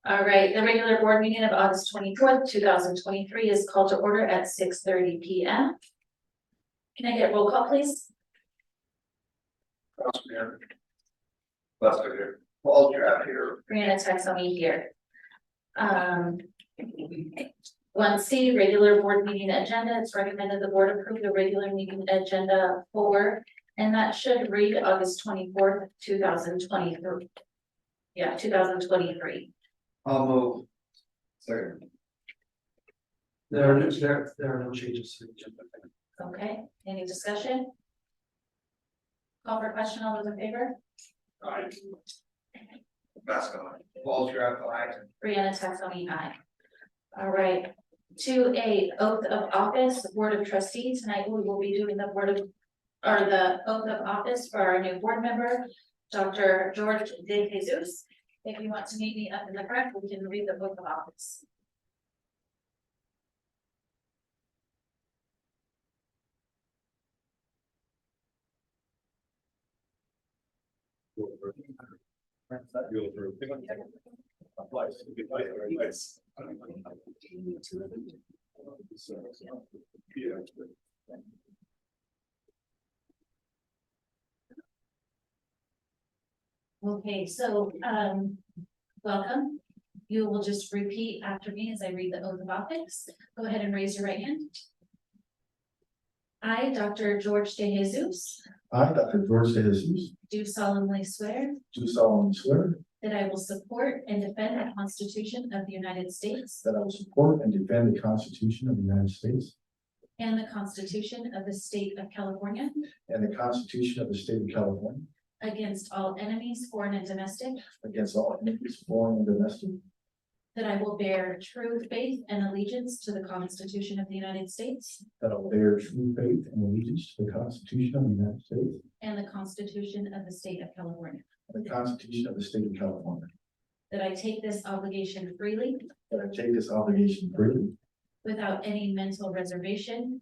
All right, the regular board meeting of August 24th, 2023 is called to order at 6:30 p.m. Can I get roll call, please? Councilman Lester here. Paul Draft here. Brianna Texoni here. 1C, regular board meeting agenda. It's recommended the board approve the regular meeting agenda for, and that should read August 24th, 2023. Yeah, 2023. I'll move. Second. There are no changes to the agenda. Okay, any discussion? Call for question, all those in favor? Aye. Bascom. Paul Draft, aye. Brianna Texoni, aye. All right, 2A, oath of office, Board of Trustees. Tonight we will be doing the the oath of office for our new board member, Dr. George De Jesus. If you want to meet me up in the front, we can read the oath of office. Okay, so, welcome. You will just repeat after me as I read the oath of office. Go ahead and raise your right hand. I, Dr. George De Jesus, I, Dr. George De Jesus, do solemnly swear do solemnly swear that I will support and defend the Constitution of the United States that I will support and defend the Constitution of the United States and the Constitution of the State of California and the Constitution of the State of California against all enemies, foreign and domestic, against all enemies, foreign and domestic, that I will bear true faith and allegiance to the Constitution of the United States that I will bear true faith and allegiance to the Constitution of the United States and the Constitution of the State of California, and the Constitution of the State of California, that I take this obligation freely that I take this obligation freely without any mental reservation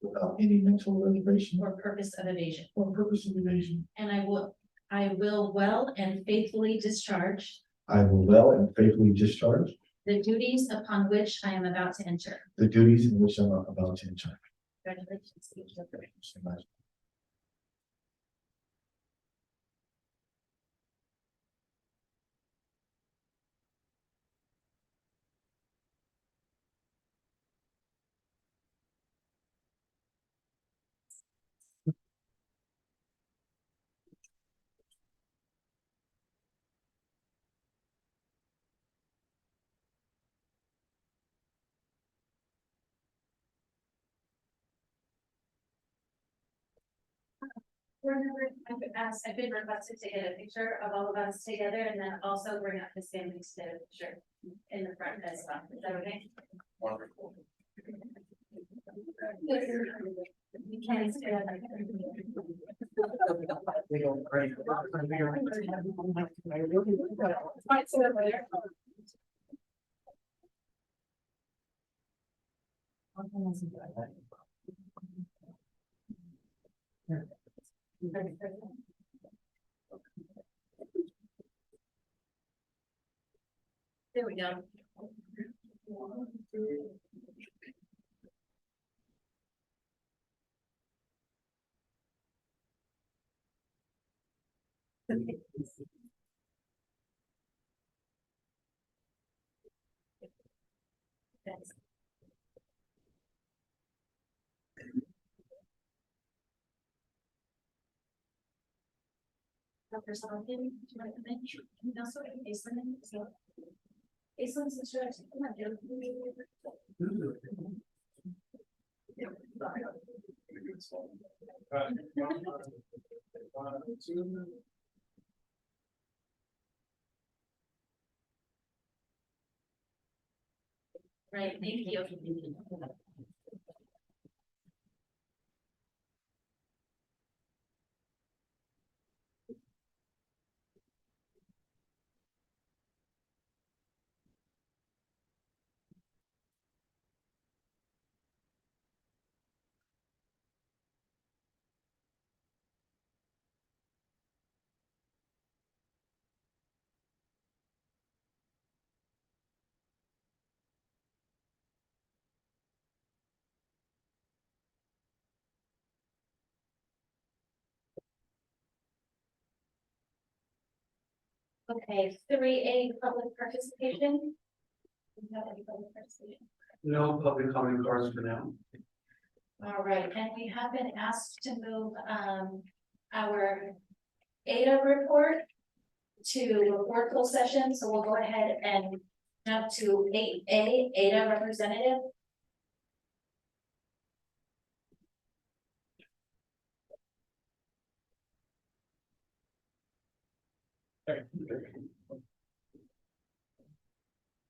without any mental reservation or purpose of evasion. or purpose of evasion. And I will well and faithfully discharge I will well and faithfully discharge the duties upon which I am about to enter. the duties in which I'm about to enter. Congratulations. Remember, I've been requested to get a picture of all of us together and then also bring up his family to get a picture in the front as well. Is that okay? Wonderful. You can't stay on Might see that later. There we go. Thanks. Dr. Solomon, do you want to come in? And also, Aislinn, so. Aislinn's the stretch. Come on, Joe. Right, thank you. Okay, 3A, public participation. Do you have any public participation? No public comment cards for now. All right, and we have been asked to move our ADA report to board closed session, so we'll go ahead and jump to 8A, ADA representative.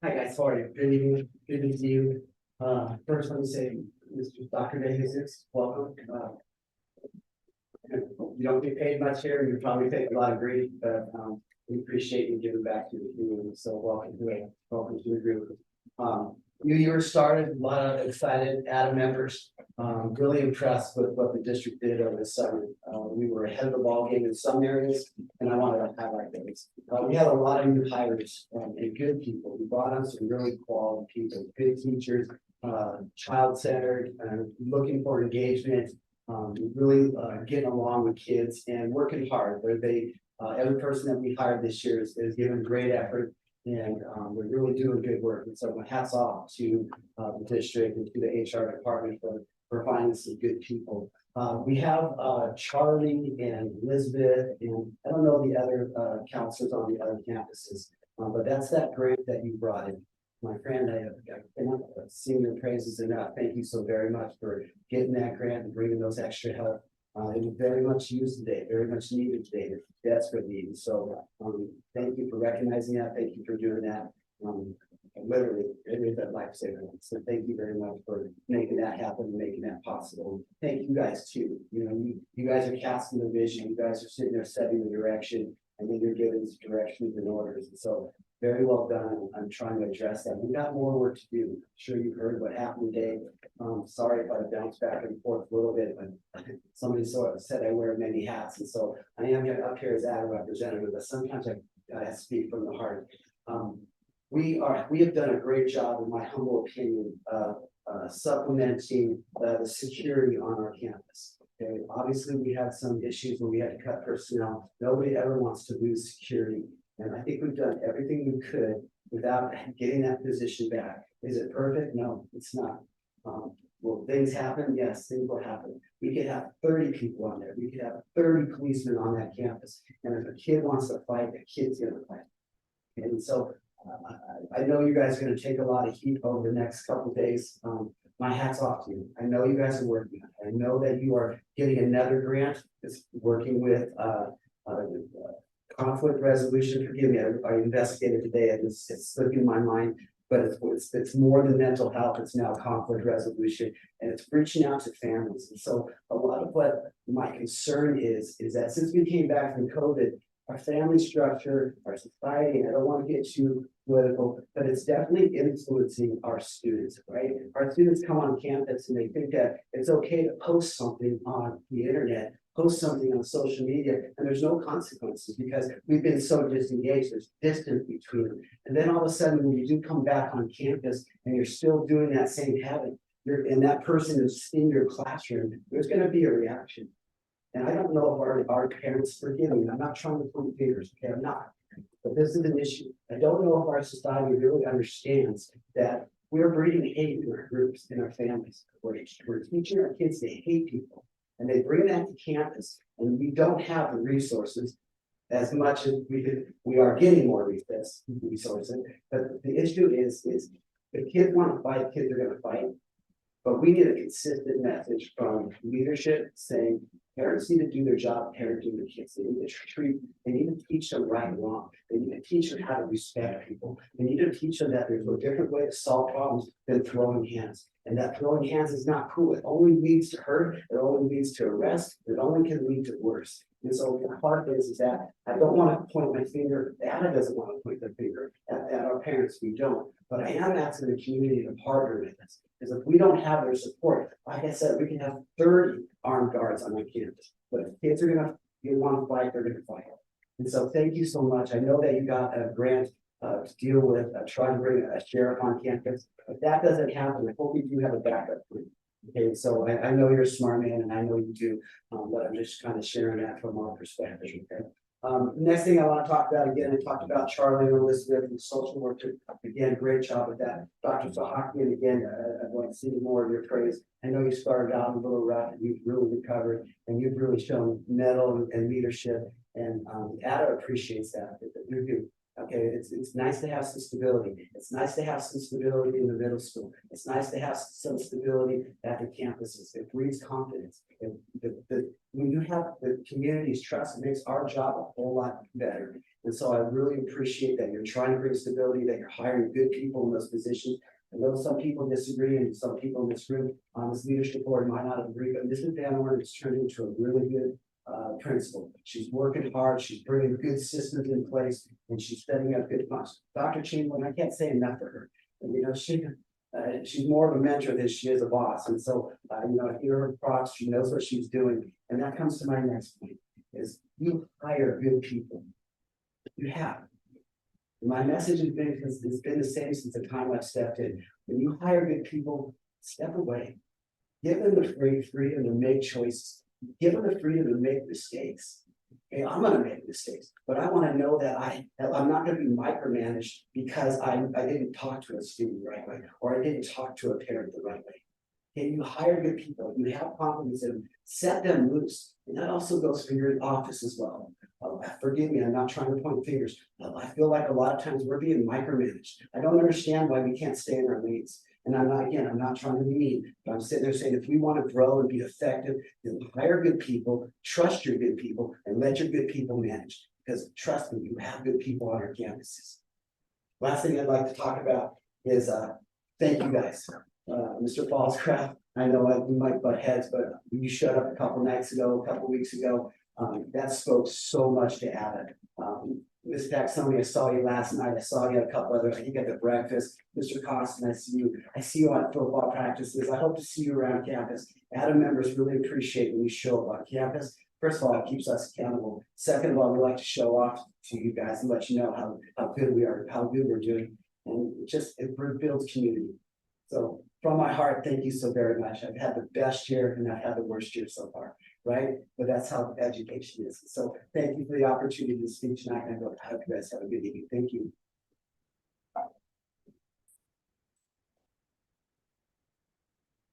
Hi guys, sorry, good evening, good to see you. First, let me say, Mr. Dr. DeJesus, welcome. You don't get paid much here, you probably take a lot of grief, but we appreciate you giving back to the community, so welcome to it, welcome to the group. New year started, a lot of excited ADA members, really impressed with what the district did over the summer. We were ahead of the ball game in some areas, and I wanted to highlight those. We had a lot of new hires and good people. We brought on some really quality people, good teachers, child-centered, looking for engagement, really getting along with kids and working hard. Every person that we hired this year is giving great effort. And we're really doing good work. And so my hats off to the district and to the HR department for finding some good people. We have Charlie and Elizabeth, and I don't know the other counselors on the other campuses, but that's that grant that you brought in. My friend, I cannot sing your praises enough. Thank you so very much for getting that grant and bringing those extra help. It was very much used today, very much needed today, desperate need. So thank you for recognizing that. Thank you for doing that. Literally, it is a lifesaver. So thank you very much for making that happen and making that possible. Thank you guys too. You know, you guys are casting the vision. You guys are sitting there setting the direction, and then you're giving us directions and orders. And so very well done. I'm trying to address that. We've got more work to do. I'm sure you've heard what happened today. Sorry if I bounce back and forth a little bit, but somebody said I wear many hats, and so I am up here as ADA representative, but sometimes I speak from the heart. We have done a great job, in my humble opinion, supplementing the security on our campus. Okay, obviously we had some issues when we had to cut personnel. Nobody ever wants to lose security, and I think we've done everything we could without getting that position back. Is it perfect? No, it's not. Will things happen? Yes, things will happen. We could have 30 people on there. We could have 30 policemen on that campus. And if a kid wants to fight, a kid's going to fight. And so I know you guys are going to take a lot of heat over the next couple of days. My hat's off to you. I know you guys are working on it. I know that you are getting another grant. It's working with conflict resolution. Forgive me, I investigated today and it's slipping my mind. But it's more than mental health, it's now conflict resolution, and it's reaching out to families. And so a lot of what my concern is that since we came back from COVID, our family structure, our society, I don't want to get too political, but it's definitely influencing our students, right? Our students come on campus and they think that it's okay to post something on the internet, post something on social media, and there's no consequences because we've been so disengaged, there's distance between them. And then all of a sudden, when you do come back on campus and you're still doing that same habit, and that person is in your classroom, there's going to be a reaction. And I don't know if our parents forgive me. I'm not trying to point fingers, okay? I'm not. But this is an issue. I don't know if our society really understands that we're breeding hate in our groups, in our families. We're teaching our kids to hate people. And they bring that to campus, and we don't have the resources as much as we are getting more resources. But the issue is if kids want to fight, kids are going to fight. But we need a consistent message from leadership saying parents need to do their job parenting their kids. They need to teach them right and wrong. They need to teach them how to respect people. They need to teach them that there's a different way to solve problems than throwing hands. And that throwing hands is not cool. It only leads to hurt. It only leads to arrest. It only can lead to worse. And so the hard thing is that I don't want to point my finger. Anna doesn't want to point their finger at our parents. We don't. But I am asking the community to partner with us. Because if we don't have their support, like I said, we can have 30 armed guards on our campus. But if kids are want to fight, they're going to fight. And so thank you so much. I know that you got a grant to deal with trying to bring a sheriff on campus. If that doesn't happen, I hope you do have a backup plan. Okay, so I know you're a smart man and I know you do, but I'm just kind of sharing that from our perspective. Okay, Next thing I want to talk about, again, I talked about Charlie and Elizabeth and social worker. Again, great job with that. Dr. Sahaki, again, I'd like to see more of your praise. I know you started out a little rough and you've really recovered and you've really shown mettle and leadership. And Ada appreciates that. You do. Okay, it's nice to have some stability. It's nice to have some stability in the middle school. It's nice to have some stability at the campuses. It breeds confidence. When you have the community's trust, it makes our job a whole lot better. And so I really appreciate that you're trying to bring stability, that you're hiring good people in those positions. I know some people disagree and some people in this room on this leadership board might not agree, but Mrs. Van Orn has turned into a really good principal. She's working hard, she's bringing good systems in place, and she's setting up good funds. Dr. Chamberlain, I can't say enough for her. And, you know, she's more of a mentor than she is a boss. And so, you know, I hear her props, she knows what she's doing. And that comes to my next point, is you hire good people. You have. My message has been the same since the time I've stepped in. When you hire good people, step away. Give them the freedom to make choices. Give them the freedom to make mistakes. Okay, I'm gonna make mistakes, but I want to know that I'm not gonna be micromanaged because I didn't talk to a student the right way, or I didn't talk to a parent the right way. Okay, you hire good people, you have confidence in them, set them loose. And that also goes for your office as well. Forgive me, I'm not trying to point fingers. I feel like a lot of times we're being micromanaged. I don't understand why we can't stay in our lanes. And I'm not trying to be mean, but I'm sitting there saying, if we want to grow and be effective, then hire good people, trust your good people, and let your good people manage. Because trust me, you have good people on our campuses. Last thing I'd like to talk about is, thank you guys. Mr. Fallscraft, I know we might butt heads, but you showed up a couple weeks ago. That spoke so much to Ada. Ms. Taxoni, I saw you last night. I saw you at a couple other, I think at the breakfast. Mr. Costin, I see you on football practices. I hope to see you around campus. Ada members really appreciate when you show up on campus. First of all, it keeps us accountable. Second of all, we like to show off to you guys and let you know how good we are, how good we're doing. And it builds community. So from my heart, thank you so very much. I've had the best year and I've had the worst year so far, right? But that's how education is. So thank you for the opportunity to speak tonight. And I hope you guys have a good evening. Thank you.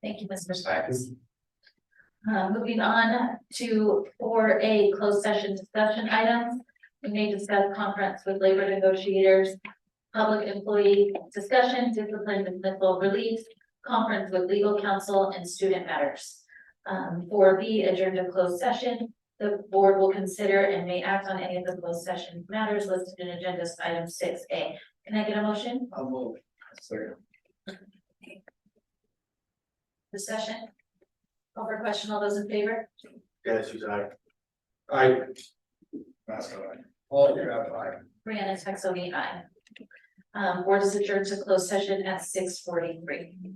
Thank you, Mr. Sparks. Moving on to 4A closed session discussion items. We may discuss conference with labor negotiators, public employee discussion, discipline, dismissal, release, conference with legal counsel, and student matters. 4B, adjourned to closed session. The board will consider and may act on any of the closed session matters listed in agenda item 6A. Can I get a motion? I'll move. Second. Discussion? Call for question. All those in favor? Yes, who's aye. That's all right. All Travis, aye. Brianna Texoni, aye. Board is adjourned to closed session at 6:43.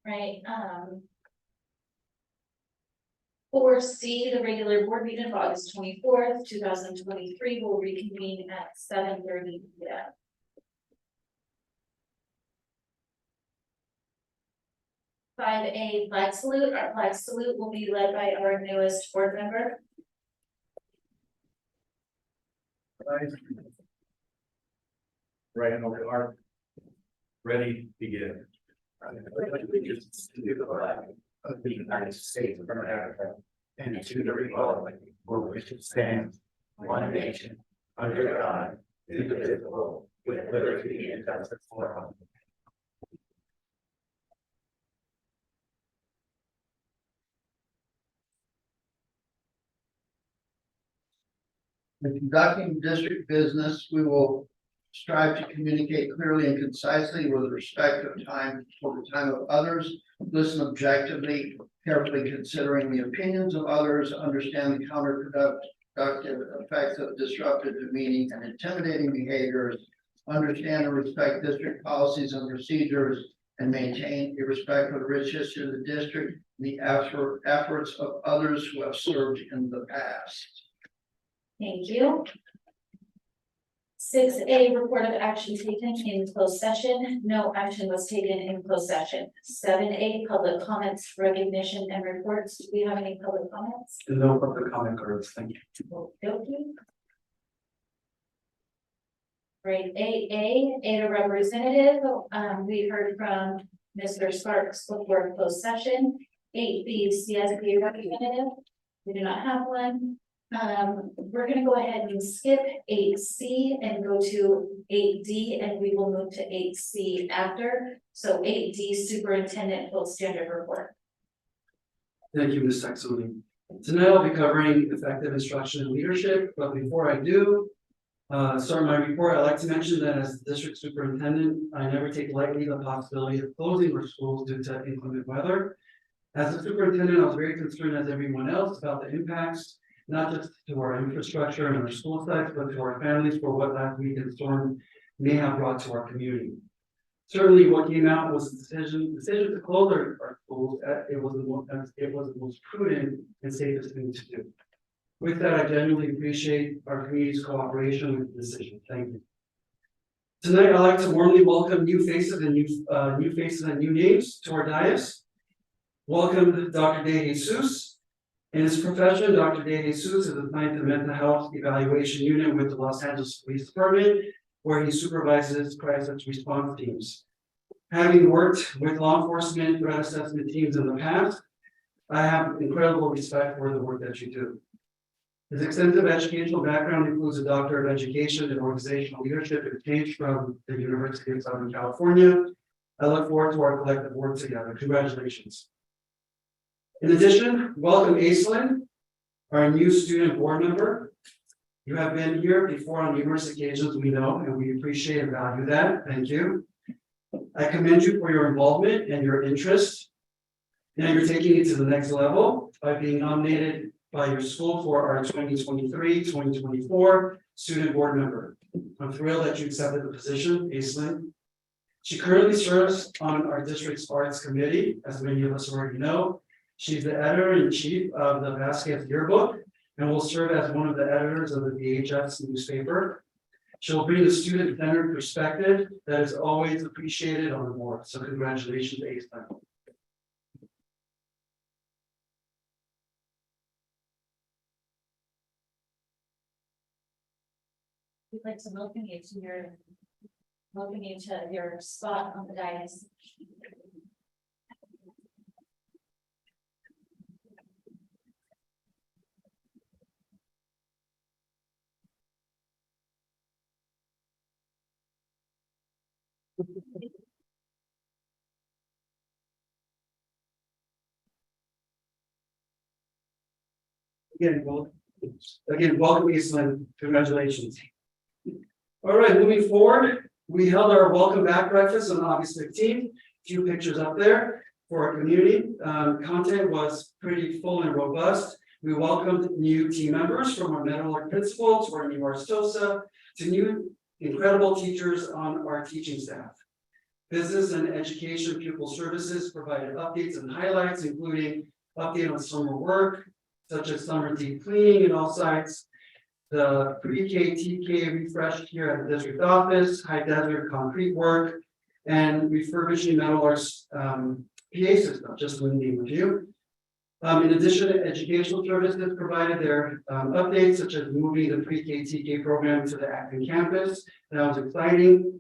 Right, 4C, the regular board meeting of August 24th, 2023 will reconvene at 7:30 p.m. 5A, flag salute. Our flag salute will be led by our newest board member. Right hand over the heart. Ready, begin. Allegiance to the flag of the United States of America and to the republic for which it stands, one nation, under God, indivisible, with liberty and justice for all. In conducting district business, we will strive to communicate clearly and concisely with respect of time for the time of others, listen objectively, carefully considering the opinions of others, understand the counterproductive effects of disruptive, demeaning, and intimidating behaviors, understand and respect district policies and procedures, and maintain a respect for the rich history of the district and the efforts of others who have served in the past. Thank you. 6A, report of action taken in closed session. No action was taken in closed session. 7A, public comments, recognition, and reports. Do we have any public comments? No public comment cards, thank you. Okay. Great, AA representative, we heard from Mr. Sparks before closed session. 8B, CSB representative, we do not have one. We're gonna go ahead and skip 8C and go to 8D, and we will move to 8C after. So 8D, superintendent full standard report. Thank you, Ms. Saxony. Tonight I'll be covering effective instruction and leadership, but before I do, start my report, I'd like to mention that as the district superintendent, I never take lightly the possibility of closing our schools due to inclement weather. As a superintendent, I was very concerned as everyone else about the impacts, not just to our infrastructure and our school sites, but to our families for what last weekend's storm may have brought to our community. Certainly what came out was the decision to close our schools. It was the most prudent and safest thing to do. With that, I genuinely appreciate our community's cooperation with the decision. Thank you. Tonight, I'd like to warmly welcome new faces and new names to our dais. Welcome Dr. De Jesus. In his profession, Dr. De Jesus is assigned to mental health evaluation unit with the Los Angeles Police Department, where he supervises crisis response teams. Having worked with law enforcement threat assessment teams in the past, I have incredible respect for the work that you do. His extensive educational background includes a Doctor of Education in Organizational Leadership and Change from the University of Southern California. I look forward to our collective work together. Congratulations. In addition, welcome Aislinn, our new student board member. You have been here before on numerous occasions, we know, and we appreciate and value that. Thank you. I commend you for your involvement and your interest. And you're taking it to the next level by being nominated by your school for our 2023-2024 student board member. I'm thrilled that you accepted the position, Aislinn. She currently serves on our district's arts committee, as many of us already know. She's the editor-in-chief of the Vasquez Yearbook and will serve as one of the editors of the VHS newspaper. She'll bring the student-centered perspective that is always appreciated on the board. So congratulations, Aislinn. We'd like to welcome you to your spot on the dais. Again, welcome, Aislinn. Congratulations. All right, moving forward, we held our welcome back breakfast on August 15th. Few pictures up there for our community. Content was pretty full and robust. We welcomed new team members from our Meadowlark principal to our new Arstosa to new incredible teachers on our teaching staff. Business and education pupil services provided updates and highlights, including update on summer work, such as summer deep cleaning in all sites, the pre-K, TK refreshed here at the district office, high desert concrete work, and refurbishing Metal Arts PA system, just to name a few. In addition to educational services provided their updates, such as moving the pre-K, TK program to the Acton campus. That was exciting.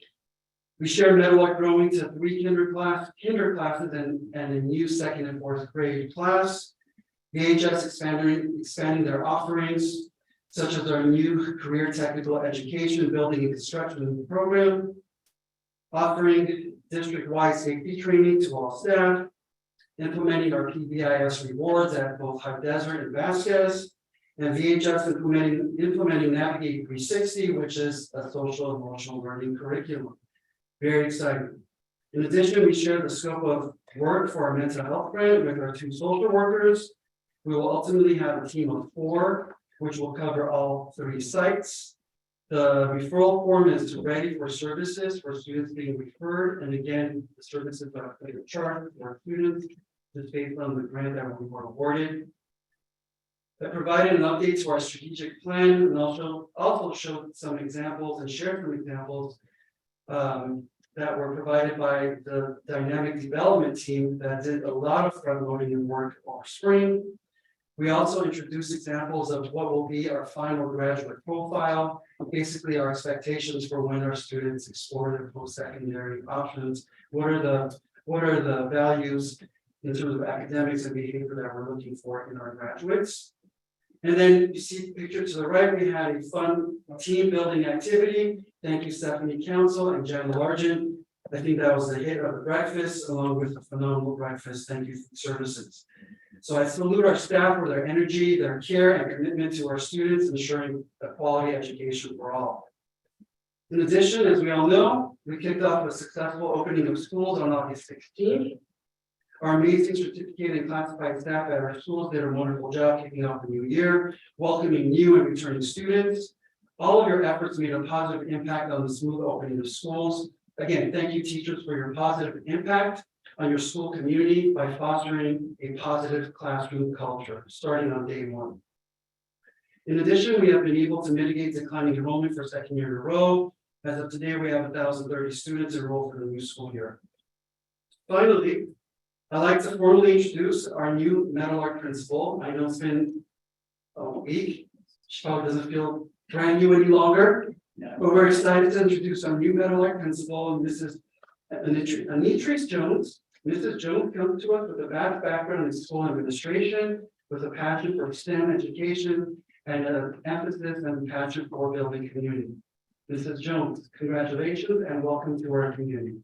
We shared Metal Art growing to 3 kinder classes and a new 2nd and 4th grade class. VHS expanding their offerings, such as our new career technical education, building and construction program, offering district-wide safety training to all staff, implementing our PBIS rewards at both High Desert and Vasquez, and VHS implementing Navigate 360, which is a social emotional learning curriculum. Very exciting. In addition, we shared the scope of work for our mental health grant with our 2 social workers. We will ultimately have a team of 4, which will cover all 3 sites. The referral form is ready for services for students being referred. And again, the services are free of charge for students, just based on the grant that we were awarded. I provided an update to our strategic plan and also showed some examples and shared some examples that were provided by the dynamic development team that did a lot of front loading and work over spring. We also introduced examples of what will be our final graduate profile, basically our expectations for when our students explore their post-secondary options. What are the values in terms of academics and behavior that we're looking for in our graduates? And then you see the picture to the right, we had a fun team building activity. Thank you, Stephanie Council and Jen Largent. I think that was the hit of the breakfast, along with a phenomenal breakfast. Thank you for the services. So I salute our staff for their energy, their care, and commitment to our students, ensuring a quality education for all. In addition, as we all know, we kicked off a successful opening of schools on August 16th. Our amazing certificated and classified staff at our schools did a wonderful job kicking off the new year, welcoming new and returning students. All of your efforts made a positive impact on the smooth opening of schools. Again, thank you, teachers, for your positive impact on your school community by fostering a positive classroom culture, starting on day 1. In addition, we have been able to mitigate declining enrollment for 2nd year in a row. As of today, we have 1,030 students enrolled for the new school year. Finally, I'd like to formally introduce our new Metal Art principal. I know it's been a week. She probably doesn't feel brand new any longer, but we're excited to introduce our new Metal Art principal, and Mrs. Anitris Jones. Mrs. Jones comes to us with a vast background in school administration, with a passion for STEM education and an emphasis and passion for building community. Mrs. Jones, congratulations and welcome to our community.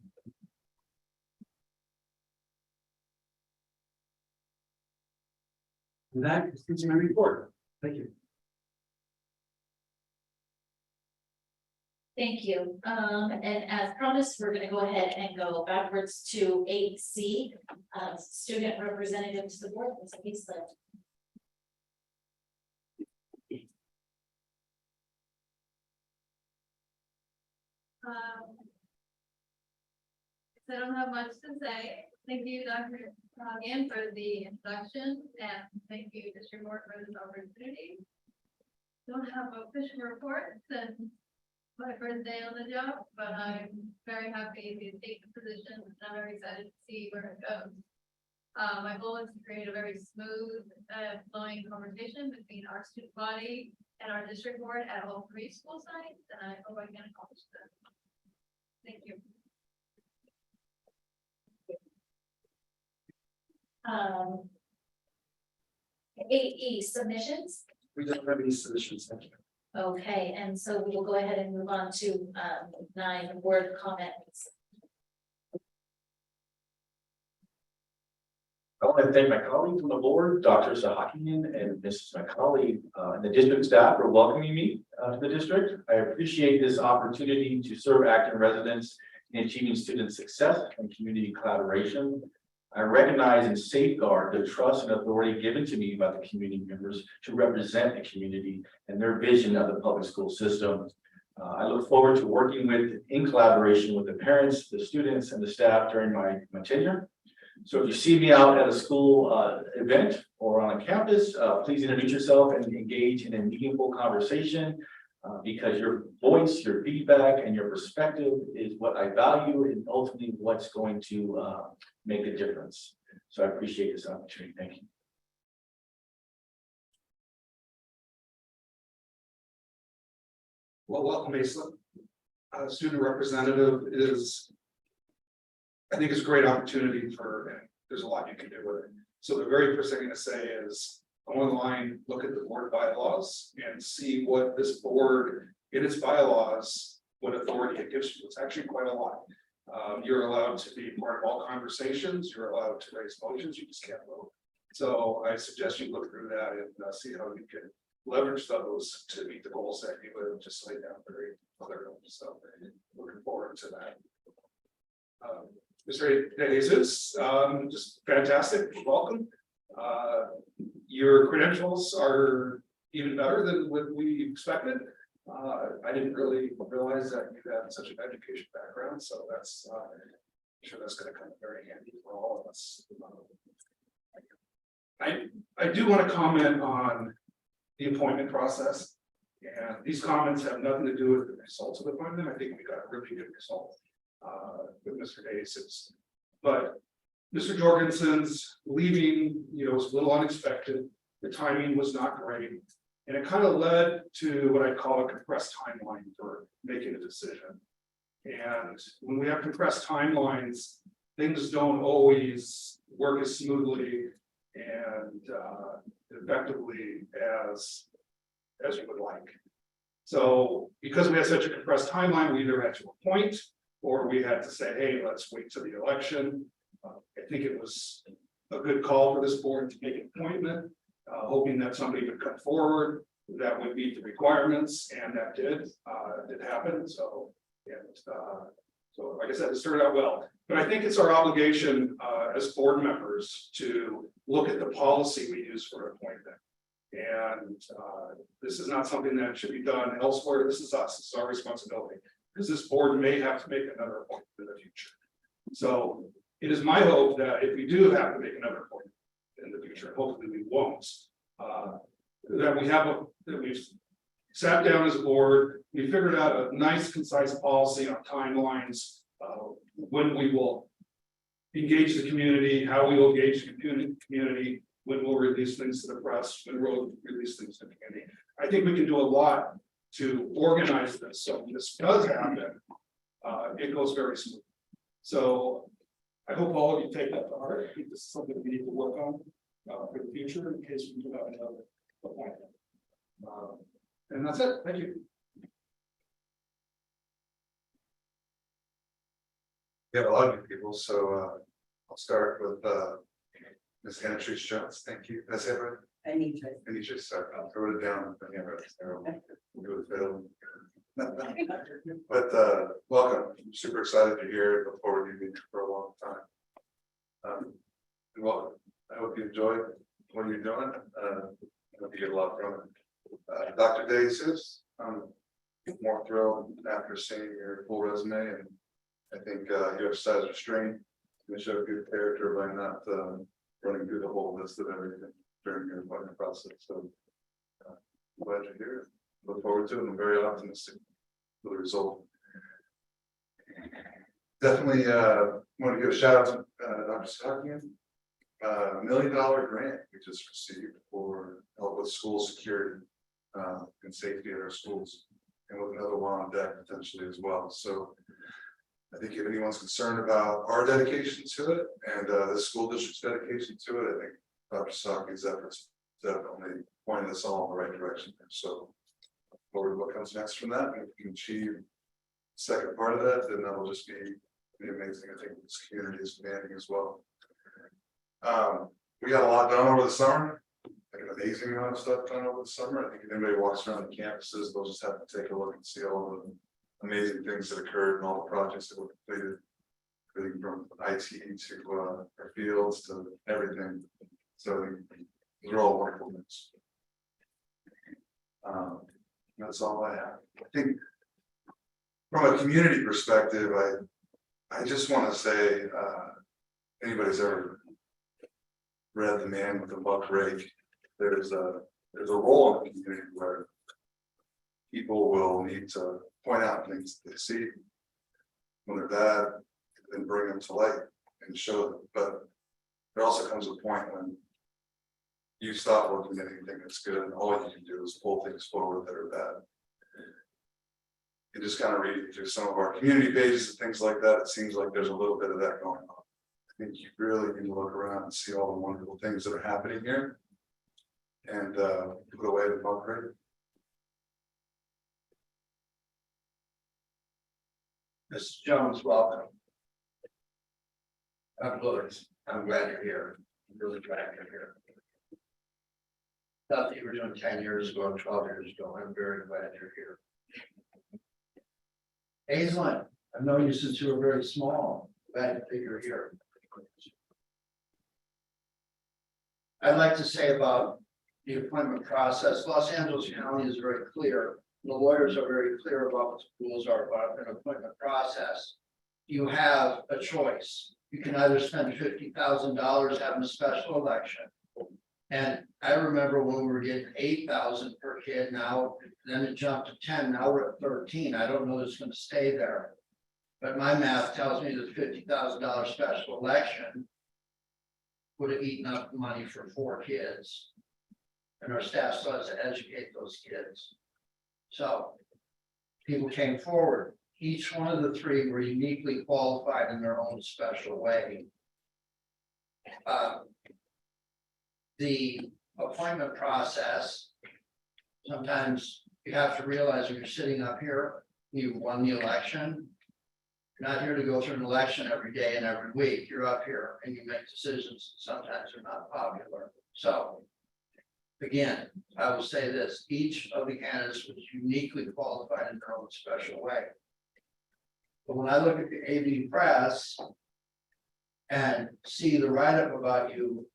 And that is my report. Thank you. Thank you. And as promised, we're gonna go ahead and go backwards to 8C, student representative to the board, Ms. Eastland. I don't have much to say. Thank you, Dr. Hagen, for the introduction, and thank you, District Board, for this opportunity. Don't have official reports since my first day on the job, but I'm very happy to take the position, and I'm very excited to see where it goes. My goal is to create a very smooth, flowing conversation between our student body and our district board at all 3 school sites, and I hope I can accomplish that. Thank you. 8E, submissions. We don't have any submissions. Thank you. Okay, and so we will go ahead and move on to 9, word comments. I want to thank my colleagues on the board, Dr. Sahakian and Mrs. McCauley, and the district staff for welcoming me to the district. I appreciate this opportunity to serve Acton residents in achieving student success and community collaboration. I recognize and safeguard the trust and authority given to me by the community members to represent the community and their vision of the public school system. I look forward to working in collaboration with the parents, the students, and the staff during my tenure. So if you see me out at a school event or on a campus, please introduce yourself and engage in a meaningful conversation. Because your voice, your feedback, and your perspective is what I value and ultimately what's going to make a difference. So I appreciate this opportunity. Thank you. Well, welcome, Asa. Student representative is, I think it's a great opportunity for, and there's a lot you can do with it. So the very first thing I'm gonna say is, go online, look at the board bylaws and see what this board, in its bylaws, what authority it gives you. It's actually quite a lot. You're allowed to be part of all conversations, you're allowed to raise motions, you just can't vote. So I suggest you look through that and see how you can leverage those to meet the goals that you would just lay down very clearly. So looking forward to that. Mr. Jesus, just fantastic, welcome. Your credentials are even better than what we expected. I didn't really realize that you had such an education background, so that's I'm sure that's going to come very handy for all of us. I do want to comment on the appointment process, and these comments have nothing to do with the results of the appointment. I think we got a really good result with Mr. Davis, but Mr. Jorgensen's leaving, was a little unexpected. The timing was not great, and it kind of led to what I call a compressed timeline for making a decision. And when we have compressed timelines, things don't always work as smoothly and effectively as you would like. So because we had such a compressed timeline, we either had to appoint or we had to say, hey, let's wait till the election. I think it was a good call for this board to make an appointment, hoping that somebody would come forward that would meet the requirements, and that did happen. So, so like I said, it started out well. But I think it's our obligation as board members to look at the policy we use for appointment. And this is not something that should be done elsewhere. This is us, it's our responsibility, because this board may have to make another appointment in the future. So it is my hope that if we do have to make another appointment in the future, hopefully we won't, that we've sat down as a board, we figured out a nice concise policy on timelines, when we will engage the community, how we will engage the community, when we'll release things to the press, when we'll release things to the community. I think we can do a lot to organize this, so when this does happen, it goes very smooth. So I hope all of you take that to heart. I think this is something we need to work on for the future in case we do have another appointment. And that's it. Thank you. We have a lot of new people, so I'll start with Ms. Hannah Jones. Thank you. That's it, right? Anitra, sorry, I'll throw it down. But welcome. I'm super excited to hear it. Look forward to being here for a long time. And welcome. I hope you enjoy what you're doing. I hope you get a lot from it. Dr. Davis, I'm more thrilled after seeing your full resume, and I think you exercise restraint and show good character by not running through the whole list of everything during your appointment process. So I'm glad you're here. Look forward to it. I'm very optimistic for the result. Definitely want to give a shout out to Dr. Stockian. $1 million grant we just received for help with school security and safety at our schools, and with another one on deck potentially as well. So I think if anyone's concerned about our dedication to it and the school district's dedication to it, I think Dr. Stockian's efforts definitely pointing us all in the right direction. So forward to what comes next from that, and if we can achieve the second part of that, then that'll just be amazing. I think this community is demanding as well. We got a lot done over the summer, like an amazing amount of stuff done over the summer. I think if anybody walks around the campuses, they'll just have to take a look and see all the amazing things that occurred and all the projects that were completed, everything from IT to our fields to everything. So these are all wonderful things. That's all I have. I think from a community perspective, I just want to say, anybody's ever read The Man with the Buck Rake, there's a role in the community where people will need to point out things that they see when they're bad and bring them to light and show them. But there also comes a point when you stop looking at anything that's good and all you can do is pull things forward that are bad. You just kind of reading through some of our community pages and things like that, it seems like there's a little bit of that going on. I think you really need to look around and see all the wonderful things that are happening here. And put away the buck rate. Mr. Jones, welcome. I'm good. I'm glad you're here. I'm really glad you're here. Thought that you were doing 10 years ago, 12 years ago. I'm very glad you're here. Aislinn, I've known you since you were very small. Glad that you're here. I'd like to say about the appointment process. Los Angeles County is very clear. The lawyers are very clear about what the rules are about an appointment process. You have a choice. You can either spend $50,000 having a special election. And I remember when we were getting 8,000 per kid, now then it jumped to 10, now we're at 13. I don't know if it's going to stay there. But my math tells me that $50,000 special election would have eaten up the money for 4 kids. And our staff still has to educate those kids. So people came forward. Each one of the 3 were uniquely qualified in their own special way. The appointment process, sometimes you have to realize when you're sitting up here, you won the election. You're not here to go through an election every day and every week. You're up here and you make decisions. Sometimes they're not popular. So again, I will say this, each of the candidates was uniquely qualified in their own special way. But when I look at the AV press and see the write-up about you,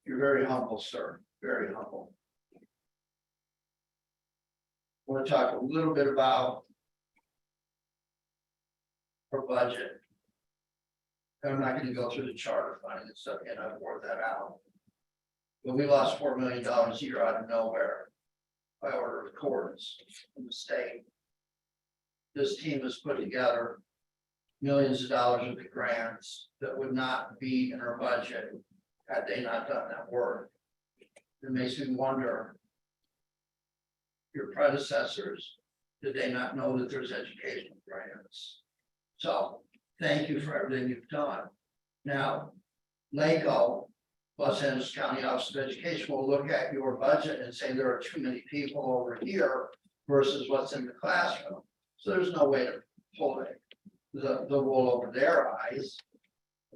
you're very humble, sir, very humble. I want to talk a little bit about our budget. And I'm not going to go through the charter funding and stuff, and I've worked that out. But we lost $4 million a year out of nowhere by order of courts from the state. This team has put together millions of dollars of the grants that would not be in our budget had they not done that work. It makes me wonder, your predecessors, did they not know that there's educational grants? So thank you for everything you've done. Now, LACO, Los Angeles County Office of Education, will look at your budget and say there are too many people over here versus what's in the classroom. So there's no way to pull the wool over their eyes.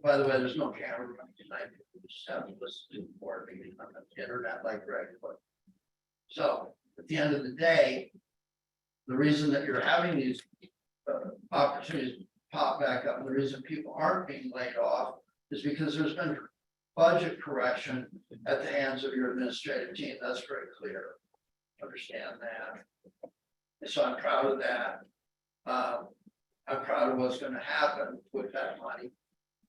By the way, there's no camera running tonight. We just have to listen to the board meeting on the internet like regular. So at the end of the day, the reason that you're having these opportunities pop back up, and the reason people aren't being laid off is because there's been budget correction at the hands of your administrative team. That's very clear. Understand that. And so I'm proud of that. I'm proud of what's going to happen with that money.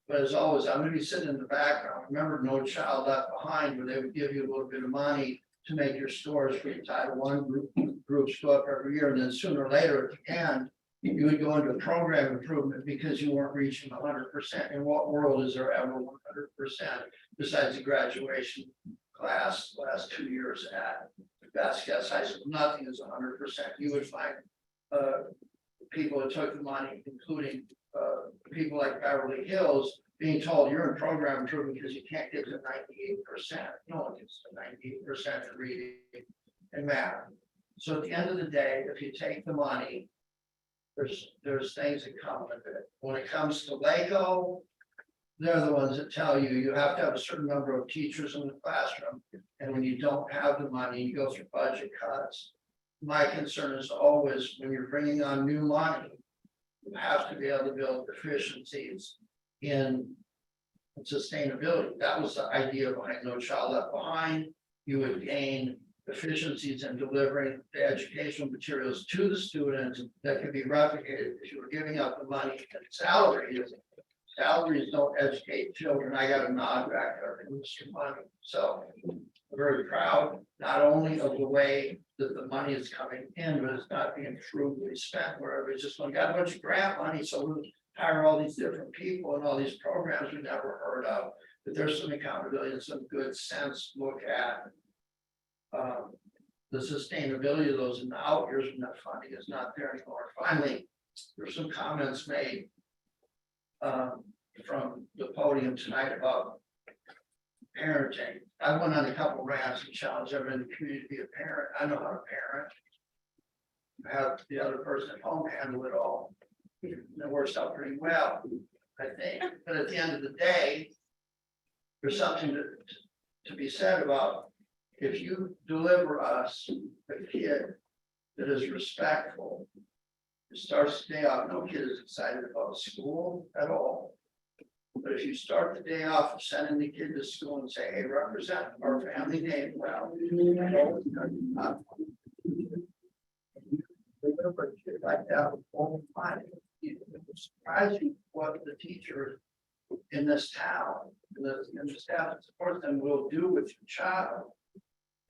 But as always, I'm going to be sitting in the background. Remember No Child Left Behind, where they would give you a little bit of money to make your scores for your Title I groups go up every year. And then sooner or later at the end, you would go into program improvement because you weren't reaching 100%. In what world is there ever 100% besides the graduation class last 2 years at Vasquez High School? Nothing is 100%. You would find people that took the money, including people like Beverly Hills, being told you're in program improvement because you can't get to 98%. No one gets to 98% in reading and math. So at the end of the day, if you take the money, there's things that come with it. When it comes to LACO, they're the ones that tell you you have to have a certain number of teachers in the classroom. And when you don't have the money, you go through budget cuts. My concern is always when you're bringing on new money, you have to be able to build efficiencies in sustainability. That was the idea behind No Child Left Behind. You would gain efficiencies in delivering the educational materials to the students that can be replicated, if you were giving up the money and salaries don't educate children. I got a nod back there, Mr. Money, so I'm very proud, not only of the way that the money is coming in, but it's not being frugally spent wherever it's just, we got a bunch of grant money, so we'll hire all these different people and all these programs we never heard of. But there's some accountability and some good sense look at the sustainability of those in the out years when that funding is not there anymore. Finally, there's some comments made from the podium tonight about parenting. I went on a couple rants and challenged everyone in the community to be a parent. I know how to parent. Have the other person at home handle it all. It works out pretty well, I think. But at the end of the day, there's something to be said about if you deliver us a kid that is respectful, it starts the day off, no kid is excited about school at all. But if you start the day off of sending the kid to school and say, hey, represent our family name well. Like that all the time. It's surprising what the teachers in this town, and the staff that supports them will do with your child.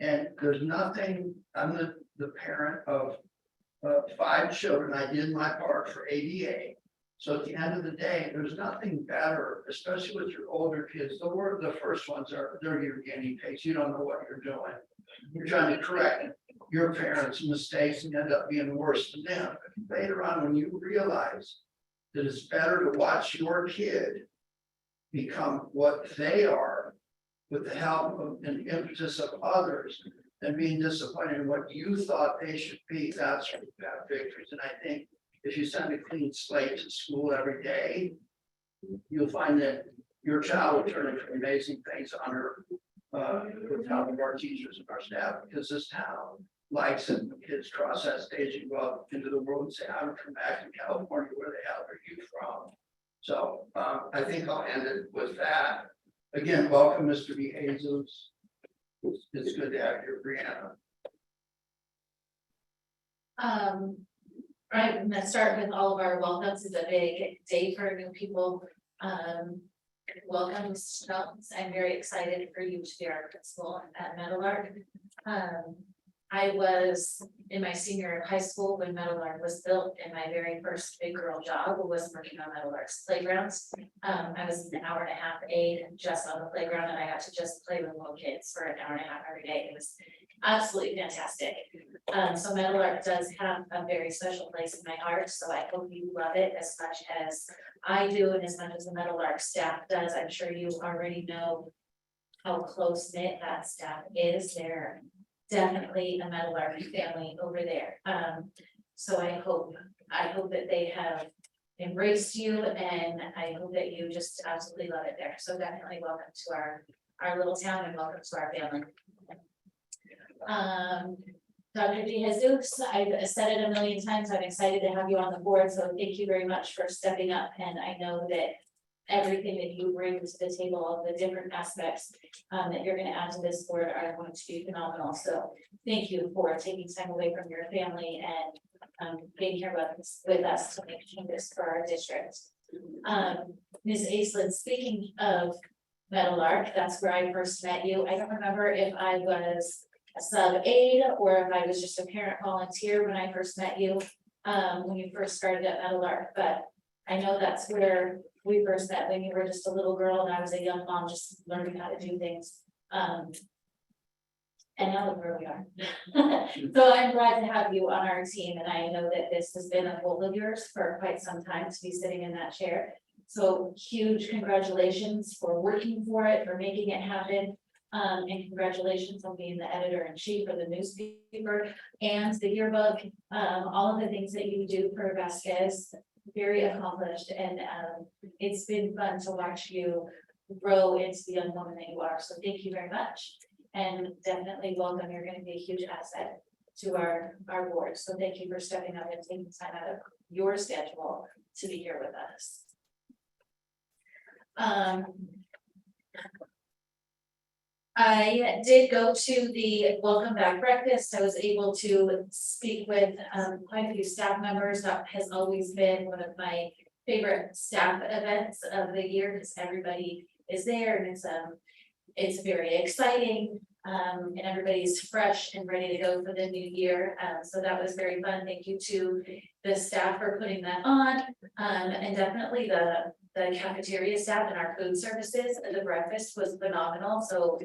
And there's nothing, I'm the parent of 5 children. I did my part for ADA. So at the end of the day, there's nothing better, especially with your older kids. The first ones they're your guinea pigs. You don't know what you're doing. You're trying to correct your parents' mistakes and end up being worse than them. Later on, when you realize that it's better to watch your kid become what they are with the help of and impetus of others than being disappointed in what you thought they should be, that's where you have victories. And I think if you send a clean slate to school every day, you'll find that your child will turn into amazing things under with help of our teachers and our staff, because this town likes it when kids cross that stage and go out into the world and say, I'm from Acton, California, where the hell are you from? So I think I'll end it with that. Again, welcome, Mr. B. Jesus. It's good to have you, Brianna. Right, I'm gonna start with all of our welcomes. It's a big day for new people. Welcome, Mrs. Shelton. I'm very excited for you to be our principal at Meadowlark. I was in my senior year of high school when Meadowlark was built, and my very first big girl job was working on Meadowlark's playgrounds. I was an hour and a half aide just on the playground, and I got to just play with little kids for an hour and a half every day. It was absolutely fantastic. So Meadowlark does have a very special place in my heart, so I hope you love it as much as I do, and as much as the Meadowlark staff does. I'm sure you already know how close knit that staff is. They're definitely a Meadowlark family over there. So I hope that they have embraced you, and I hope that you just absolutely love it there. So definitely welcome to our little town, and welcome to our family. Dr. DeJesus, I've said it a million times, I'm excited to have you on the board, so thank you very much for stepping up, and I know that everything that you bring to the table, all the different aspects that you're gonna add to this board are going to be phenomenal, so thank you for taking time away from your family and being here with us to make changes for our district. Ms. Aislinn, speaking of Meadowlark, that's where I first met you. I don't remember if I was a sub aide or if I was just a parent volunteer when I first met you, when you first started at Meadowlark, but I know that's where we first met, when you were just a little girl and I was a young mom just learning how to do things. And now look where we are. So I'm glad to have you on our team, and I know that this has been a goal of yours for quite some time to be sitting in that chair. So huge congratulations for working for it, for making it happen. And congratulations on being the editor-in-chief of the newspaper and the yearbook. All of the things that you do for Vasquez, very accomplished, and it's been fun to watch you grow into the young woman that you are. So thank you very much, and definitely welcome. You're going to be a huge asset to our board. So thank you for stepping up and taking time out of your schedule to be here with us. I did go to the welcome back breakfast. I was able to speak with quite a few staff members. That has always been one of my favorite staff events of the year because everybody is there and it's very exciting. And everybody's fresh and ready to go for the new year. So that was very fun. Thank you to the staff for putting that on. And definitely the cafeteria staff and our food services. The breakfast was phenomenal. So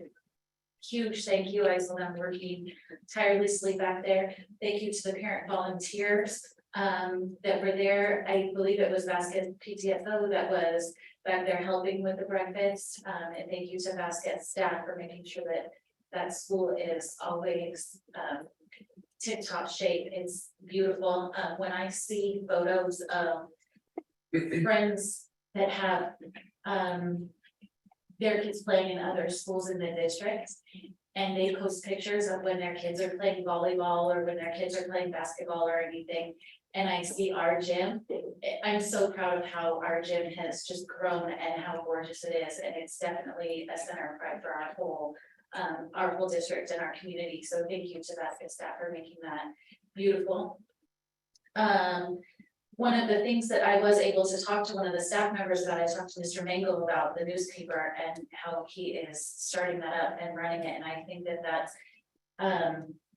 huge thank you. I saw them working tirelessly back there. Thank you to the parent volunteers that were there. I believe it was Vasquez PTFO that was back there helping with the breakfast. And thank you to Vasquez staff for making sure that school is always tip-top shape. It's beautiful. When I see photos of friends that have their kids playing in other schools in the district, and they post pictures of when their kids are playing volleyball or when their kids are playing basketball or anything. And I see our gym, I'm so proud of how our gym has just grown and how gorgeous it is. And it's definitely a center of pride for our whole district and our community. So thank you to Vasquez staff for making that beautiful. One of the things that I was able to talk to one of the staff members about, I talked to Mr. Mango about the newspaper and how he is starting that up and running it. And I think that that's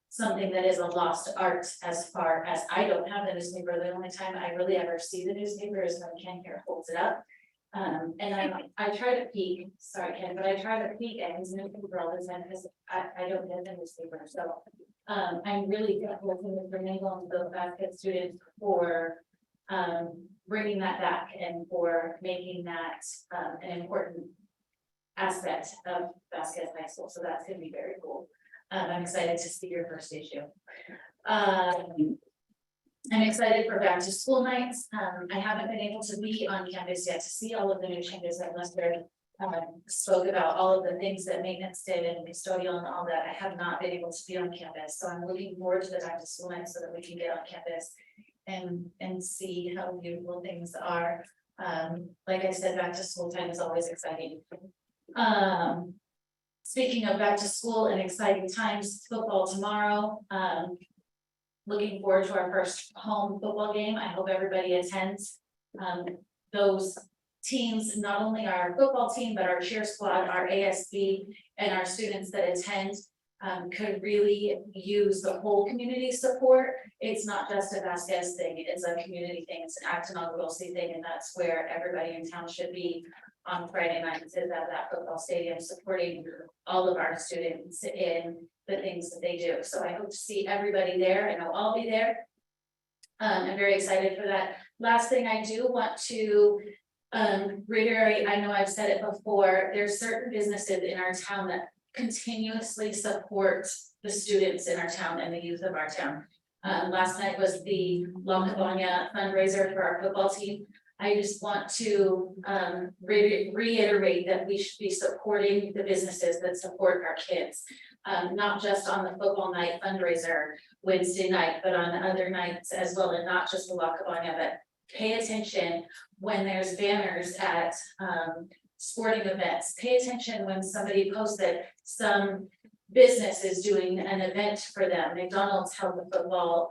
something that is a lost art as far as I don't have the newspaper. The only time I really ever see the newspaper is when Ken here holds it up. And I try to peek, sorry Ken, but I try to peek at his newspaper all the time because I don't get the newspaper. So I'm really grateful to Mr. Mango and the basket students for bringing that back and for making that an important aspect of Vasquez High School. So that's gonna be very cool. I'm excited to see your first issue. I'm excited for back to school nights. I haven't been able to be on campus yet to see all of the new changes that Lester spoke about, all of the things that maintenance did and custodial and all that. I have not been able to be on campus. So I'm looking forward to the back to school nights so that we can get on campus and see how beautiful things are. Like I said, back to school time is always exciting. Speaking of back to school and exciting times, football tomorrow. Looking forward to our first home football game. I hope everybody attends. Those teams, not only our football team, but our cheer squad, our ASB, and our students that attend could really use the whole community support. It's not just a Vasquez thing, it's a community thing, it's an Acton Agua Dulce thing, and that's where everybody in town should be on Friday nights is at that football stadium, supporting all of our students in the things that they do. So I hope to see everybody there, and I'll be there. I'm very excited for that. Last thing I do want to reiterate, I know I've said it before, there's certain businesses in our town that continuously support the students in our town and the youth of our town. Last night was the La Cabana fundraiser for our football team. I just want to reiterate that we should be supporting the businesses that support our kids. Not just on the football night fundraiser Wednesday night, but on other nights as well, and not just the La Cabana, but pay attention when there's banners at sporting events. Pay attention when somebody posts that some business is doing an event for them. McDonald's held the football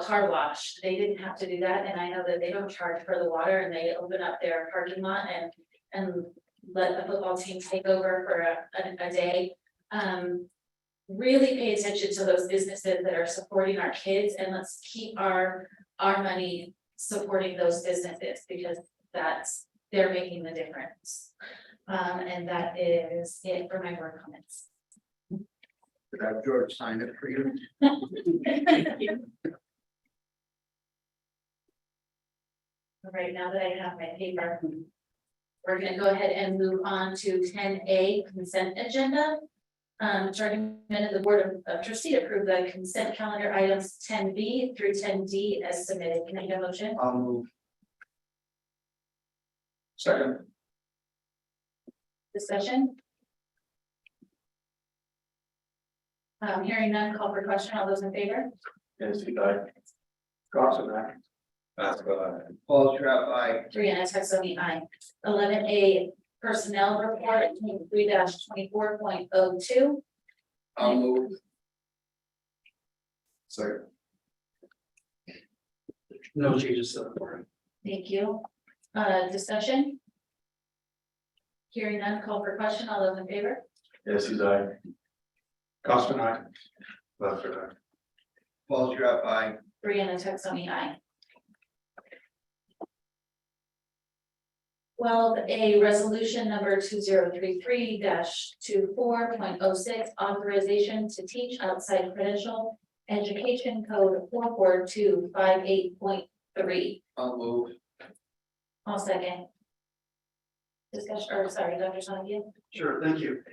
car wash. They didn't have to do that, and I know that they don't charge for the water, and they open up their parking lot and let the football team take over for a day. Really pay attention to those businesses that are supporting our kids, and let's keep our money supporting those businesses because they're making the difference. And that is it for my board comments. Could I have George sign it for you? All right, now that I have my paper, we're gonna go ahead and move on to 10A consent agenda. Starting minute, the Board of Trustees approve the consent calendar items 10B through 10D as submitted. Can I get a motion? I'll move. Second. Discussion? Hearing none, call for question. All those in favor? Yes, you got it. Cross it back. Paul Scott, aye. Brianna Texoni, aye. 11A, personnel report, 23-24.02. I'll move. Second. No changes to the report. Thank you. Discussion? Hearing none, call for question. All those in favor? Yes, he's I. Costa, I. Lester, aye. Paul Scott, aye. Brianna Texani, aye. 12A, resolution number 2033-24.06, authorization to teach outside credential education code 44258.3. I'll move. I'll second. Discussion, or sorry, Dr. Sonnigan. Sure, thank you.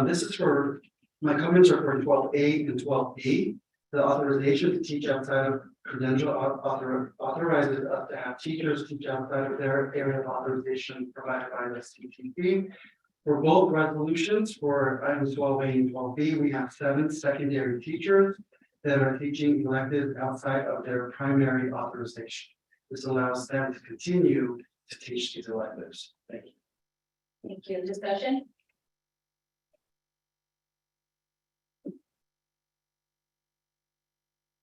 This is for, my comments are for 12A and 12B. The authorization to teach outside of credential authorizes us to have teachers teach outside of their area of authorization provided by the CTP. For both resolutions, for items 12A and 12B, we have 7 secondary teachers that are teaching electives outside of their primary authorization. This allows them to continue to teach these electives. Thank you. Thank you. Discussion?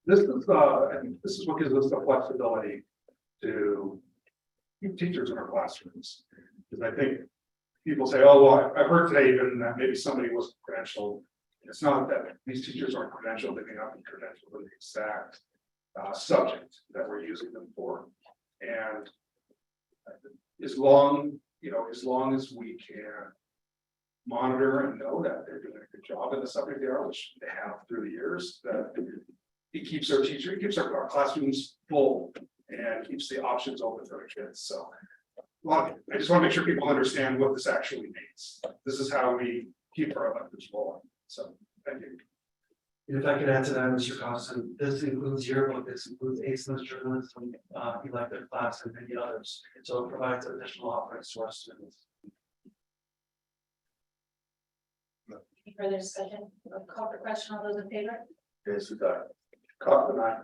This is, I think this is what gives us the flexibility to keep teachers in our classrooms. Because I think people say, oh, well, I've heard today even that maybe somebody wasn't credentialed. It's not that these teachers aren't credentialed, they may not be credentialed in the exact subject that we're using them for. And as long as we can monitor and know that they're doing a good job in the subject they are, which they have through the years, that it keeps our classrooms full and keeps the options open for the kids. So I just want to make sure people understand what this actually means. This is how we keep our electives rolling. So thank you. And if I could add to that, Mr. Costin, this includes yearbook, this includes ACES journalism, elective class, and many others. So it provides additional offerings to our students. Any further discussion? Call for question. All those in favor? Yes, he's I. Costa, I.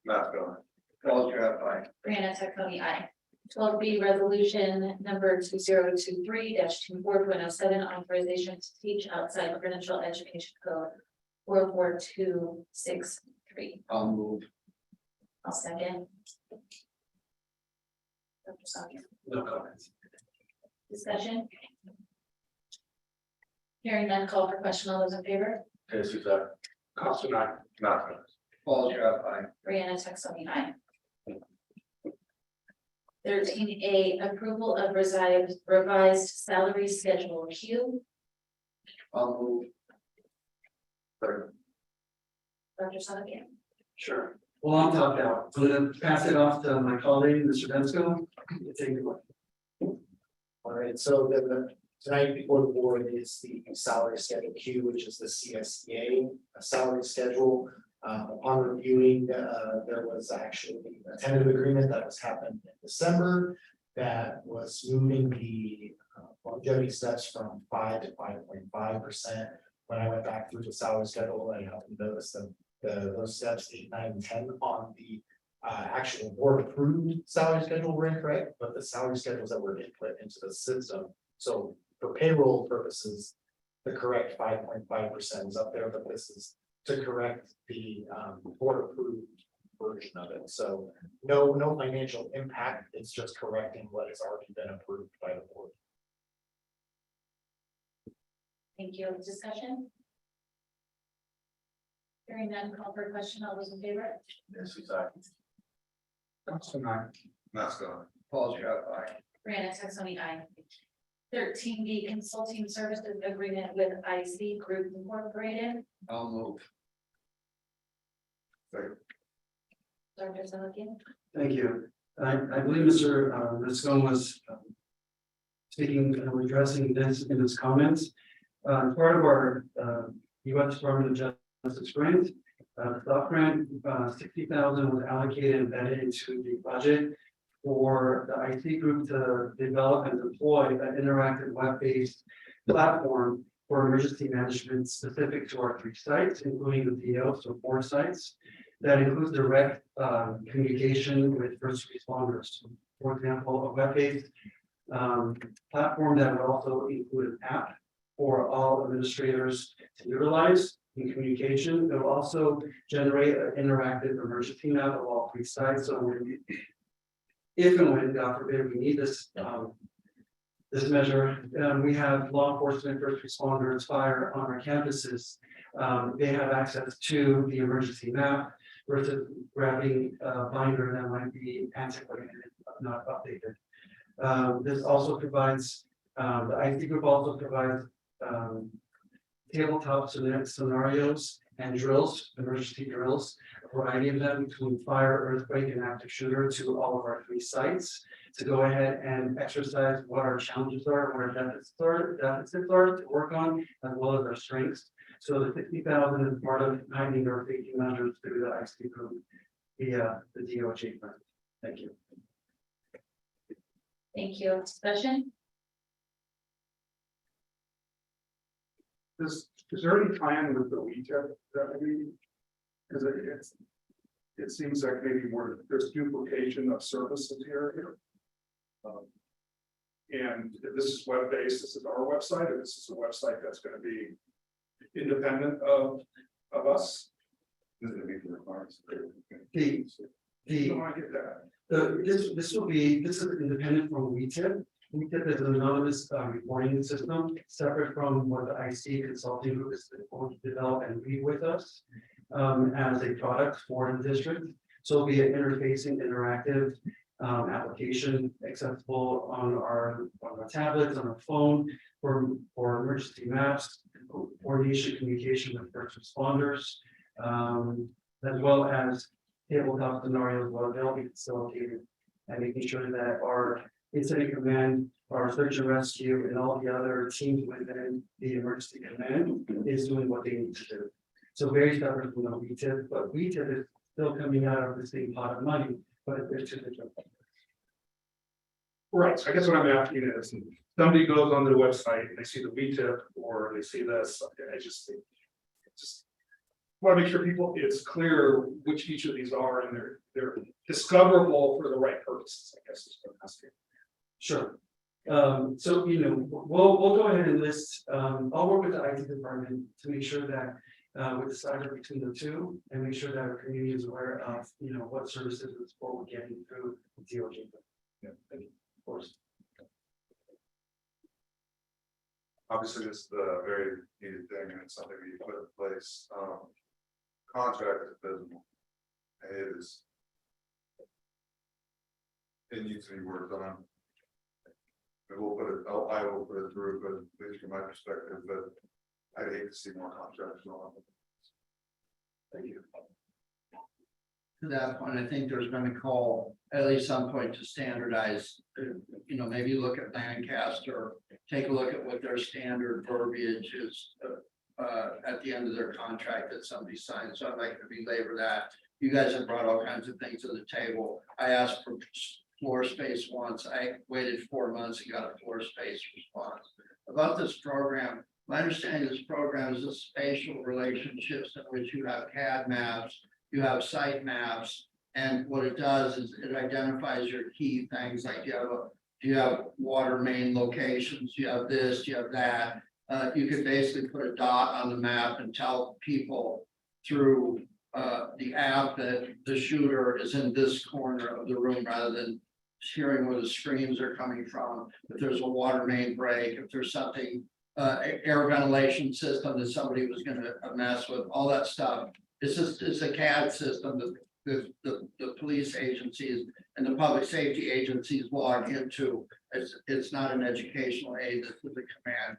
Lester, Paul Scott, aye. Brianna Texani, aye. 12B, resolution number 2023-24.07, authorization to teach outside credential education code 44263. I'll move. I'll second. Dr. Sonnigan. No comments. Discussion? Hearing none, call for question. All those in favor? Yes, he's I. Costa, I. Lester, Paul Scott, aye. Brianna Texani, aye. 13A, approval of revised salary schedule Q. I'll move. second. Dr. Sonnigan. Sure. Well, I'm topped out. I'm going to pass it off to my colleague, Mr. Bensko. Take it away. All right, so tonight before the board is the salary schedule Q, which is the CSEA salary schedule. Upon reviewing, there was actually a tentative agreement that was happened in December that was moving the longevity steps from 5 to 5.5%. When I went back through the salary schedule, I happened to notice that those steps 8, 9, and 10 on the actual board approved salary schedule were incorrect, but the salary schedules that were input into the system. So for payroll purposes, the correct 5.5% is up there, but this is to correct the board approved version of it. So no financial impact. It's just correcting what has already been approved by the board. Thank you. Discussion? Hearing none, call for question. All those in favor? Yes, he's I. Costa, I. Lester, Paul Scott, aye. Brianna Texani, aye. 13B, consulting services agreement with IC Group Incorporated. I'll move. second. Dr. Sonnigan. Thank you. I believe Mr. Riscone was speaking, addressing this in his comments. Part of our U.S. Department of Justice grant, the grant, 60,000 was allocated and embedded into the budget for the IT group to develop and deploy an interactive web-based platform for emergency management specific to our 3 sites, including the DO, so 4 sites. That includes direct communication with first responders. For example, a web-based platform that would also include an app for all administrators to utilize in communication. It will also generate an interactive emergency map of all 3 sites. So if and when, God forbid, we need this, this measure, we have law enforcement, first responders, fire on our campuses. They have access to the emergency map versus grabbing a binder that might be antiquated, not updated. This also provides, the IT group also provides tabletop scenarios and drills, emergency drills, a variety of them between fire, earthquake, and active shooter to all of our 3 sites to go ahead and exercise what our challenges are, what our deficits are to work on, as well as our strengths. So the 50,000 is part of heightening our safety measures through the IT group via the DOJ fund. Thank you. Thank you. Discussion? Is there any plan with the WeChat that we? Because it seems like maybe there's duplication of services here. And if this is web-based, this is our website, or this is a website that's going to be independent of us. This is gonna be the requirements. The I get that. this is independent from WeTip. WeTip is an anonymous reporting system, separate from what the IC consulting group is going to develop and lead with us as a product for the district. So it'll be an interfacing, interactive application accessible on our tablets, on our phone for emergency maps, coordination, communication with first responders, as well as tabletop scenarios where they'll be facilitated and making sure that our incident command, our search and rescue, and all the other teams within the emergency command is doing what they need to do. So very separate from the WeTip, but WeTip is still coming out of the same pot of money, but there's 2 different. Right, so I guess what I'm asking is, somebody goes on their website, and they see the WeTip, or they see this, I just want to make sure it's clear which each of these are, and they're discoverable for the right purposes, I guess is what I'm asking. Sure. So, we'll go ahead and list, I'll work with the IT department to make sure that we decide between the 2 and make sure that our community is aware of, what services and support we're getting through the DOJ. Yeah, thank you. Of course. Obviously, this is a very needed thing, and it's something we put in place. Contract is visible. It needs to be worked on. I will put it through, but at least from my perspective, but I'd hate to see more contracts on. Thank you. To that point, I think there's been a call at least some point to standardize, maybe look at Lancaster, take a look at what their standard verbiage is at the end of their contract that somebody signs. So I'd like to belabor that. You guys have brought all kinds of things to the table. I asked for floor space once. I waited 4 months and got a floor space response. About this program, my understanding of this program is the spatial relationships in which you have CAD maps, you have site maps, and what it does is it identifies your key things, like you have water main locations, you have this, you have that. You could basically put a dot on the map and tell people through the app that the shooter is in this corner of the room, rather than hearing where the screams are coming from. If there's a water main break, if there's something, air ventilation system that somebody was going to mess with, all that stuff. It's a CAD system that the police agencies and the public safety agencies log into. It's not an educational aid. This is a command.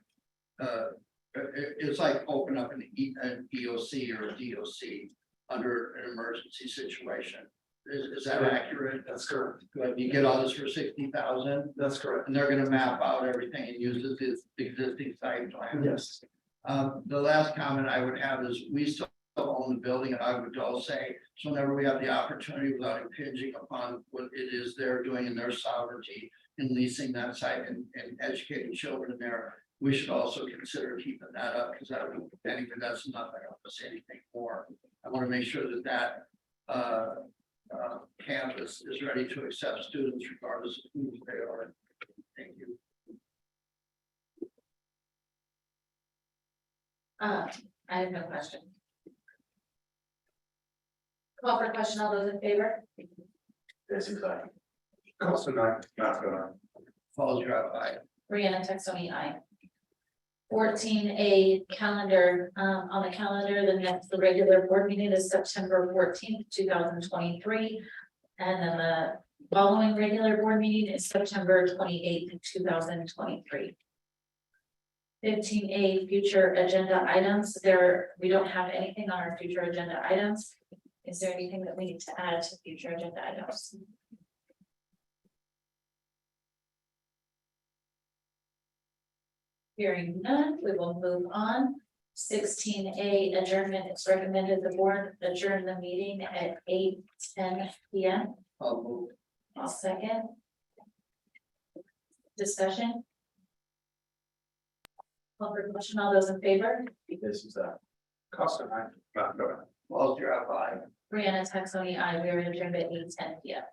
It's like open up an EOC or a DOC under an emergency situation. Is that accurate? That's correct. Good. You get all this for 60,000, That's correct. and they're going to map out everything and use this existing site plan. Yes. The last comment I would have is we still own the building at Agua Dulce, so whenever we have the opportunity without impinging upon what it is they're doing in their sovereignty in leasing that site and educating children in there, we should also consider keeping that up, because that would, anyway, that's not going to help us anything more. I want to make sure that campus is ready to accept students regardless of who they are. Thank you. I have no question. Call for question, all those in favor? This is like. Costa, not gonna. Falls, you're out, aye. Brianna Texoni, aye. 14A calendar, on the calendar, the regular board meeting is September 14th, 2023. And then the following regular board meeting is September 28th, 2023. 15A future agenda items, we don't have anything on our future agenda items. Is there anything that we need to add to future agenda items? Hearing none, we will move on. 16A adjournment, it's recommended the board adjourn the meeting at 8:10 PM. I'll move. I'll second. Discussion. Call for question, all those in favor? This is that. Costa, not gonna. Falls, you're out, aye. Brianna Texoni, aye, we are adjourned at 8:10 PM.